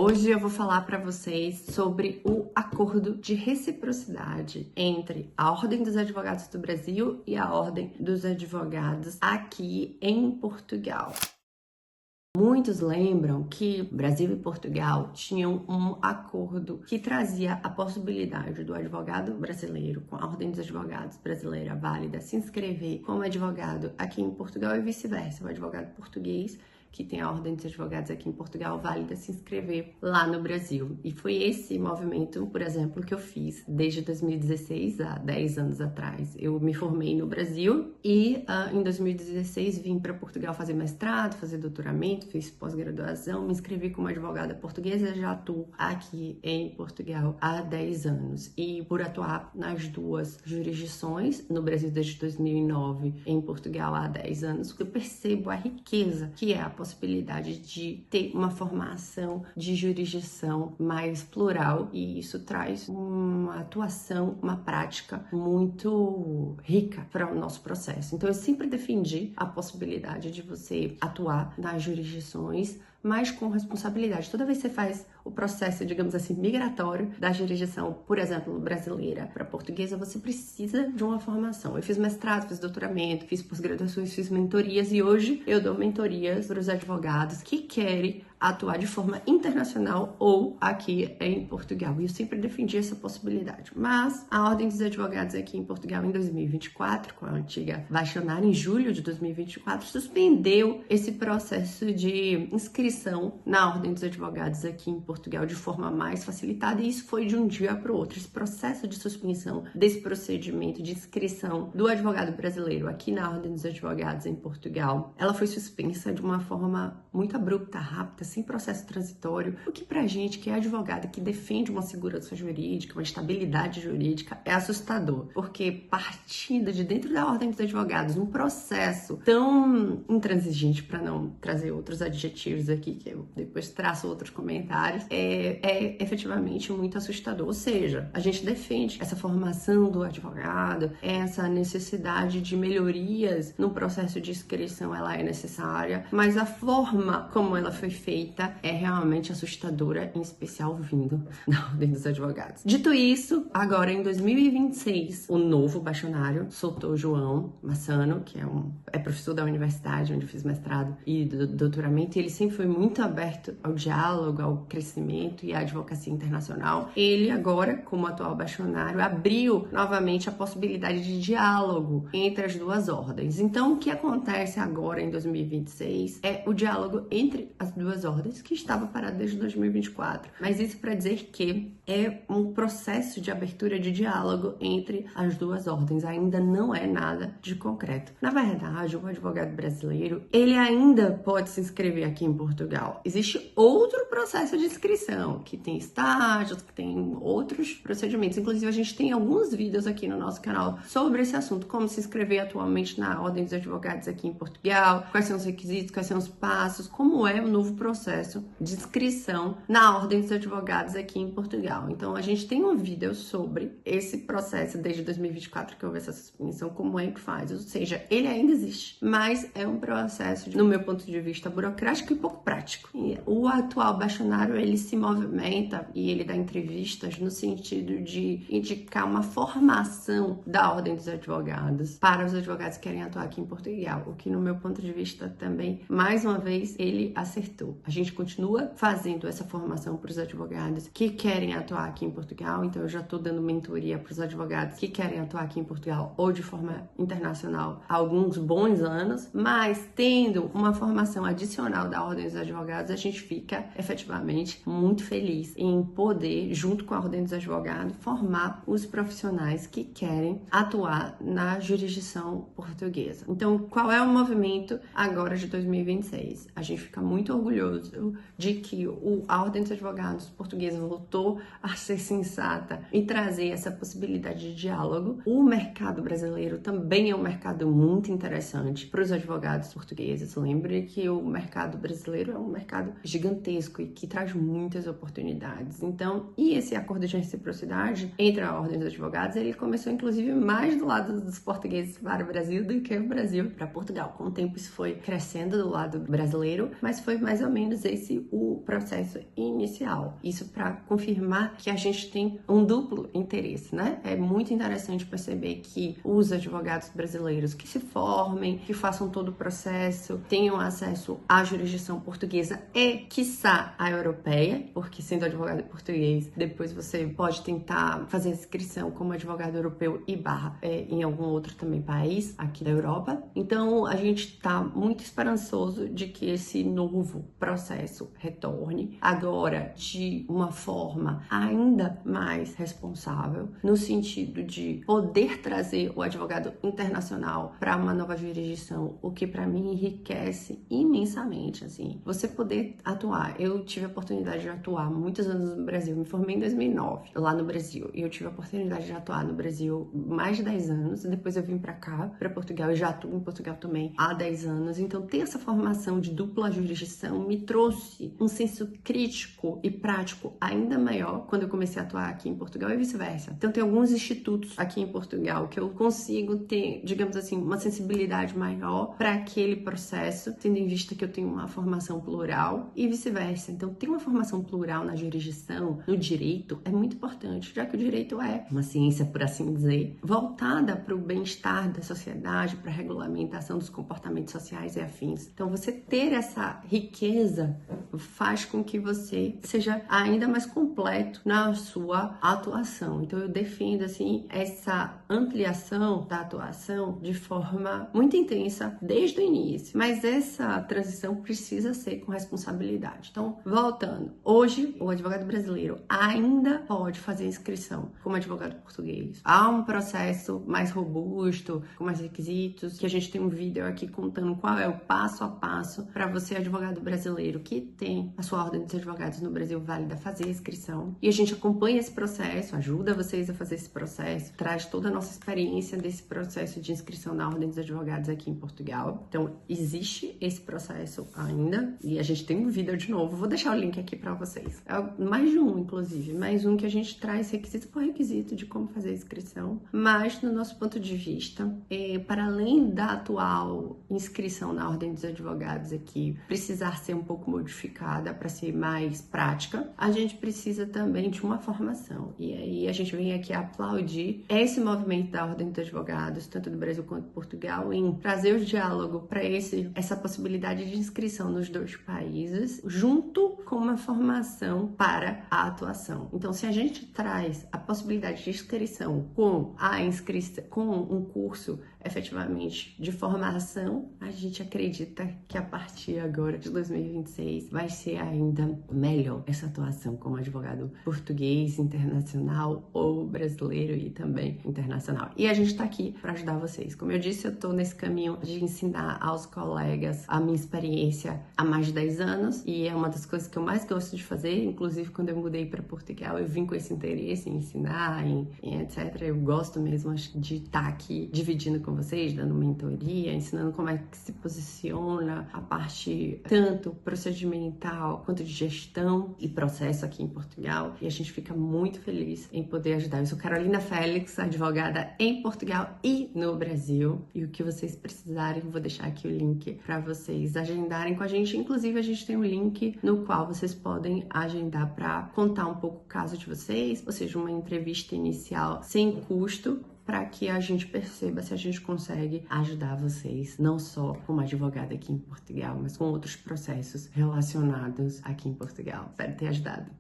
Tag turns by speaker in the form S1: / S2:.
S1: Hoje eu vou falar para vocês sobre o acordo de reciprocidade entre a Ordem dos Advogados do Brasil e a Ordem dos Advogados aqui em Portugal. Muitos lembram que Brasil e Portugal tinham um acordo que trazia a possibilidade do advogado brasileiro com a Ordem dos Advogados brasileira válida se inscrever como advogado aqui em Portugal e vice-versa, o advogado português que tem a Ordem dos Advogados aqui em Portugal válida se inscrever lá no Brasil. E foi esse movimento, por exemplo, que eu fiz desde 2016, há 10 anos atrás. Eu me formei no Brasil e em 2016 vim para Portugal fazer mestrado, fazer doutoramento, fiz pós-graduação, me inscrevi como advogada portuguesa, já atuo aqui em Portugal há 10 anos. E por atuar nas duas jurisdições, no Brasil desde 2009, em Portugal há 10 anos, eu percebo a riqueza que é a possibilidade de ter uma formação de jurisdição mais plural, e isso traz uma atuação, uma prática muito rica para o nosso processo. Então eu sempre defendi a possibilidade de você atuar nas jurisdições, mas com responsabilidade. Toda vez que você faz o processo, digamos assim, migratório da jurisdição, por exemplo, brasileira para portuguesa, você precisa de uma formação. Eu fiz mestrado, fiz doutoramento, fiz pós-graduações, fiz mentorias e hoje eu dou mentorias para os advogados que querem atuar de forma internacional ou aqui em Portugal. E eu sempre defendi essa possibilidade. Mas a Ordem dos Advogados aqui em Portugal em 2024, com a antiga Bachonar, em julho de 2024, suspendeu esse processo de inscrição na Ordem dos Advogados aqui em Portugal de forma mais facilitada, e isso foi de um dia para o outro. Esse processo de suspensão desse procedimento de inscrição do advogado brasileiro aqui na Ordem dos Advogados em Portugal, ela foi suspensa de uma forma muito abrupta, rápida, sem processo transitório, o que pra gente que é advogado, que defende uma segurança jurídica, uma estabilidade jurídica, é assustador, porque partindo de dentro da Ordem dos Advogados, um processo tão intransigente, para não trazer outros adjetivos aqui, que eu depois traço outros comentários, é efetivamente muito assustador. Ou seja, a gente defende essa formação do advogado, essa necessidade de melhorias no processo de inscrição, ela é necessária, mas a forma como ela foi feita é realmente assustadora, em especial vindo da Ordem dos Advogados. Dito isso, agora em 2026, o novo bachonário soltou João Massano, que é professor da universidade onde eu fiz mestrado e doutoramento, e ele sempre foi muito aberto ao diálogo, ao crescimento e à advocacia internacional. Ele agora, como atual bachonário, abriu novamente a possibilidade de diálogo entre as duas ordens. Então, o que acontece agora em 2026 é o diálogo entre as duas ordens, que estava parado desde 2024. Mas isso para dizer que é um processo de abertura de diálogo entre as duas ordens, ainda não é nada de concreto. Na verdade, o advogado brasileiro, ele ainda pode se inscrever aqui em Portugal. Existe outro processo de inscrição, que tem estágios, que tem outros procedimentos. Inclusive, a gente tem alguns vídeos aqui no nosso canal sobre esse assunto, como se inscrever atualmente na Ordem dos Advogados aqui em Portugal, quais são os requisitos, quais são os passos, como é o novo processo de inscrição na Ordem dos Advogados aqui em Portugal. Então, a gente tem um vídeo sobre esse processo desde 2024 que houve essa suspensão, como é que faz. Ou seja, ele ainda existe, mas é um processo, no meu ponto de vista, burocrático e pouco prático. E o atual bachonário, ele se movimenta e ele dá entrevistas no sentido de indicar uma formação da Ordem dos Advogados para os advogados que querem atuar aqui em Portugal, o que, no meu ponto de vista, também, mais uma vez, ele acertou. A gente continua fazendo essa formação para os advogados que querem atuar aqui em Portugal, então eu já estou dando mentoria para os advogados que querem atuar aqui em Portugal ou de forma internacional há alguns bons anos, mas tendo uma formação adicional da Ordem dos Advogados, a gente fica efetivamente muito feliz em poder, junto com a Ordem dos Advogados, formar os profissionais que querem atuar na jurisdição portuguesa. Então, qual é o movimento agora de 2026? A gente fica muito orgulhoso de que a Ordem dos Advogados portuguesa voltou a ser sensata e trazer essa possibilidade de diálogo. O mercado brasileiro também é um mercado muito interessante para os advogados portugueses. Lembre que o mercado brasileiro é um mercado gigantesco e que traz muitas oportunidades. Então, e esse acordo de reciprocidade entre a Ordem dos Advogados, ele começou inclusive mais do lado dos portugueses para o Brasil do que o Brasil para Portugal. Com o tempo isso foi crescendo do lado brasileiro, mas foi mais ou menos menos esse o processo inicial. Isso para confirmar que a gente tem um duplo interesse, né? É muito interessante perceber que os advogados brasileiros que se formem, que façam todo o processo, tenham acesso à jurisdição portuguesa e, quiçá, à europeia, porque sendo advogado português, depois você pode tentar fazer a inscrição como advogado europeu e barra em algum outro também país aqui da Europa. Então, a gente está muito esperançoso de que esse novo processo retorne agora de uma forma ainda mais responsável, no sentido de poder trazer o advogado internacional para uma nova jurisdição, o que para mim enriquece imensamente, assim. Você poder atuar. Eu tive a oportunidade de atuar muitos anos no Brasil, me formei em 2009 lá no Brasil, e eu tive a oportunidade de atuar no Brasil mais de 10 anos, depois eu vim para cá, para Portugal, e já atuo em Portugal também há 10 anos. Então, ter essa formação de dupla jurisdição me trouxe um senso crítico e prático ainda maior quando eu comecei a atuar aqui em Portugal e vice-versa. Então, tem alguns institutos aqui em Portugal que eu consigo ter, digamos assim, uma sensibilidade maior para aquele processo, tendo em vista que eu tenho uma formação plural e vice-versa. Então, ter uma formação plural na jurisdição, no direito, é muito importante, já que o direito é uma ciência, por assim dizer, voltada para o bem-estar da sociedade, para a regulamentação dos comportamentos sociais e afins. Então, você ter essa riqueza faz com que você seja ainda mais completo na sua atuação. Então, eu defendo, assim, essa ampliação da atuação de forma muito intensa desde o início. Mas essa transição precisa ser com responsabilidade. Então, voltando, hoje o advogado brasileiro ainda pode fazer inscrição como advogado português. Há um processo mais robusto, com mais requisitos, que a gente tem um vídeo aqui contando qual é o passo a passo para você, advogado brasileiro, que tem a sua ordem dos advogados no Brasil válida, fazer a inscrição. E a gente acompanha esse processo, ajuda vocês a fazer esse processo, traz toda a nossa experiência desse processo de inscrição na ordem dos advogados aqui em Portugal. Então, existe esse processo ainda, e a gente tem um vídeo de novo, vou deixar o link aqui para vocês. É mais de um, inclusive, mais um que a gente traz requisito por requisito de como fazer a inscrição, mas no nosso ponto de vista, para além da atual inscrição na ordem dos advogados aqui precisar ser um pouco modificada para ser mais prática, a gente precisa também de uma formação. E aí a gente vem aqui aplaudir esse movimento da ordem dos advogados, tanto do Brasil quanto de Portugal, em trazer o diálogo para essa possibilidade de inscrição nos dois países, junto com uma formação para a atuação. Então, se a gente traz a possibilidade de inscrição com um curso efetivamente de formação, a gente acredita que a partir agora de 2026 vai ser ainda melhor essa atuação como advogado português, internacional ou brasileiro e também internacional. E a gente tá aqui para ajudar vocês. Como eu disse, eu tô nesse caminho de ensinar aos colegas a minha experiência há mais de 10 anos e é uma das coisas que eu mais gosto de fazer. Inclusive, quando eu mudei para Portugal, eu vim com esse interesse em ensinar, em etc. Eu gosto mesmo de estar aqui dividindo com vocês, dando mentoria, ensinando como é que se posiciona a parte tanto procedimental quanto de gestão e processo aqui em Portugal. E a gente fica muito feliz em poder ajudar. Eu sou Carolina Félix, advogada em Portugal e no Brasil. E o que vocês precisarem, vou deixar aqui o link para vocês agendarem com a gente. Inclusive, a gente tem um link no qual vocês podem agendar para contar um pouco o caso de vocês, ou seja, uma entrevista inicial sem custo, para que a gente perceba se a gente consegue ajudar vocês, não só como advogada aqui em Portugal, mas com outros processos relacionados aqui em Portugal. Espero ter ajudado.